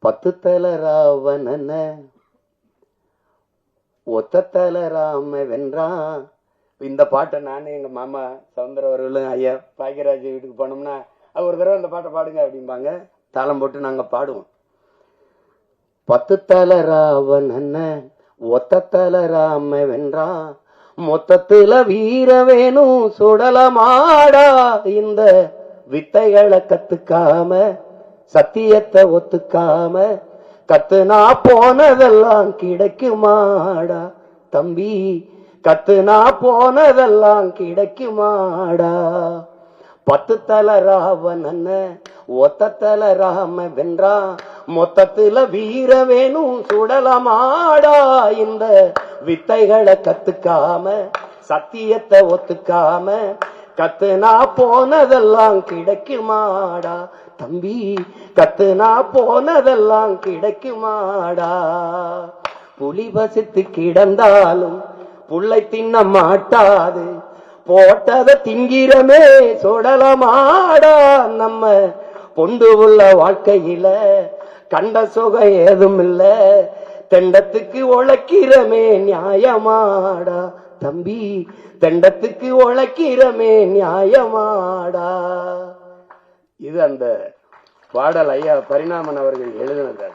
10 தல ராவணன ஒத்த தல ராம வென்றான். இந்த பாட்டை நானே எங்க மாமா சவுந்தர அவர்களும் ஐயா பாக்கியராஜ் வீட்டுக்கு போனோம்னா ஒரு தடவை இந்த பாட்டை பாடுங்க அப்படிம்பாங்க. தாளம் போட்டு நாங்க பாடுவோம். 10 தல ராவணன ஒத்த தல ராம வென்றான், மொத்தத்துல வீர வேணும் சுடலமாடா. இந்த வித்தைகளை கத்துக்காம சத்தியத்தை ஒத்துக்காம கத்துனா போனதெல்லாம் கிடைக்குமாடா தம்பி, கத்துனா போனதெல்லாம் கிடைக்குமாடா. 10 தல ராவணன ஒத்த தல ராம வென்றான், மொத்தத்துல வீர வேணும் சுடலமாடா. இந்த வித்தைகளை கத்துக்காம சத்தியத்தை ஒத்துக்காம கத்துனா போனதெல்லாம் கிடைக்குமாடா தம்பி, கத்துனா போனதெல்லாம் கிடைக்குமாடா. புலி பசித்து கிடந்தாலும் புள்ளை தின்ன மாட்டாது, போட்டத திங்கிறமே சுடலமாடா. நம்ம பொண்டு உள்ள வாழ்க்கையில கண்ட சுகம் ஏதும் இல்ல, தெண்டத்துக்கு உழைக்கிறமே நியாயமாடா தம்பி, தெண்டத்துக்கு உழைக்கிறமே நியாயமாடா. இது அந்த பாடல் ஐயா பரிணாமன் அவர்கள் எழுதினது.